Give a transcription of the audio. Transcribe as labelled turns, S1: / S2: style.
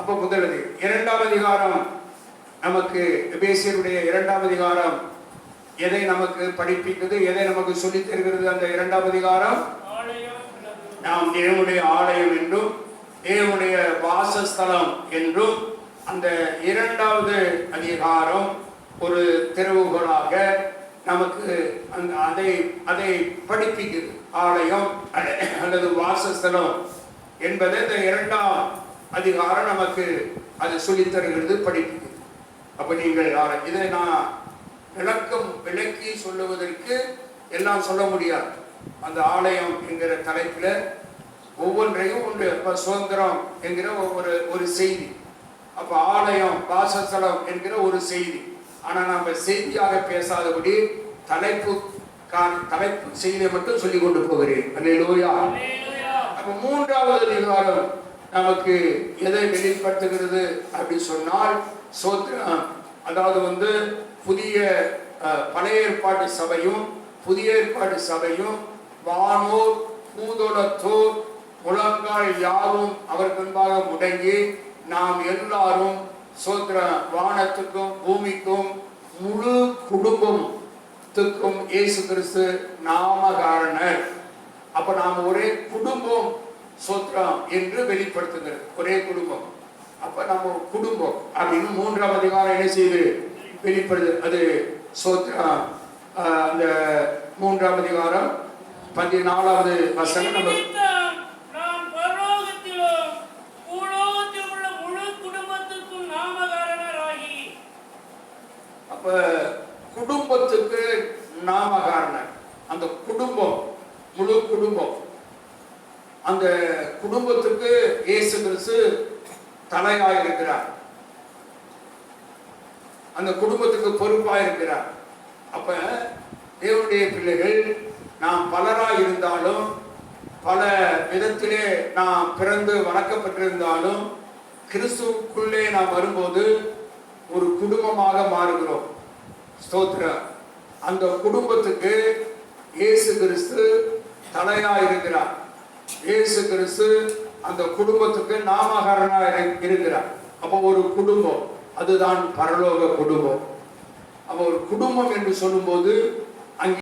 S1: அப்ப முதலது. இரண்டாம் அதிகாரம் நமக்கு எபேசியருடைய இரண்டாம் அதிகாரம் எதை நமக்கு படிப்பிக்கிறது, எதை நமக்கு சொல்லித் தருகிறது? அந்த இரண்டாம் அதிகாரம் நாம் தேவனுடைய ஆலயம் என்றும் தேவனுடைய வாசஸ்தலம் என்றும் அந்த இரண்டாவது அதிகாரம் ஒரு திறவுகோலாக நமக்கு அதை படிப்பிக்குது. ஆலயம் அல்லது வாசஸ்தலம் என்பதை இந்த இரண்டாம் அதிகாரம் நமக்கு அது சொல்லித் தருகிறது, படிப்பிக்குது. அப்ப நீங்கள் இதை நான் விளக்கி சொல்லுவதற்கு எல்லாம் சொல்ல முடியாது. அந்த ஆலயம் என்கிற தலைப்பில் ஒவ்வொன்றையும் ஒன்று. சுதந்திரம் என்கிற ஒரு செய்தி, அப்ப ஆலயம் வாசஸ்தலம் என்கிற ஒரு செய்தி. ஆனா நம்ம செய்தியாக பேசாதபடி தலைப்பு செய்தியை மட்டும் சொல்லிக் கொண்டு போகிறேன். அல்லேலூயா. அப்ப மூன்றாவது அதிகாரம் நமக்கு எதை வெளிப்படுத்துகிறது அப்படி சொன்னால் சோத்திரம், அதாவது புதிய பழைய ஏற்பாட்டு சபையும் புதிய ஏற்பாட்டு சபையும் வானோர் பூதோளத்தோர் முழங்கால் யாவும் அவர் முன்பாக முடங்கி நாம் எல்லாரும் சோத்திர வானத்துக்கும் பூமிக்கும் முழு குடும்பத்துக்கும் இயேசு கிறிஸ்து நாமகாரணர். அப்ப நாம் ஒரே குடும்பம் சோத்திரம் என்று வெளிப்படுத்துகிறது. ஒரே குடும்பம். அப்ப நம்ம குடும்பம் அப்படின்னு மூன்றாம் அதிகாரம் என்ன செய்து வெளிப்படுது. அது சோத்திரம். அந்த மூன்றாம் அதிகாரம் 14வது வசனம் நம்ம அப்ப குடும்பத்துக்கு நாமகாரணர். அந்த குடும்பம் முழு குடும்பம், அந்த குடும்பத்துக்கு இயேசு கிறிஸ்து தலையாய் இருக்கிறார், அந்த குடும்பத்துக்கு பொறுப்பாய் இருக்கிறார். அப்ப தேவனுடைய பிள்ளைகள் நாம் பலராய் இருந்தாலும் பல விதத்திலே நாம் பிறந்து வளர்க்கப்பட்டிருந்தாலும் கிறிஸ்துவுக்குள்ளே நாம் வரும்போது ஒரு குடும்பமாக மாறுகிறோம். ஸ்தோத்திரம். அந்த குடும்பத்துக்கு இயேசு கிறிஸ்து தலையா இருக்கிறார். இயேசு கிறிஸ்து அந்த குடும்பத்துக்கு நாமகாரனா இருக்கிறார். அப்போ ஒரு குடும்பம், அதுதான் பரலோக குடும்பம். அப்போ ஒரு குடும்பம் என்று சொல்லும்போது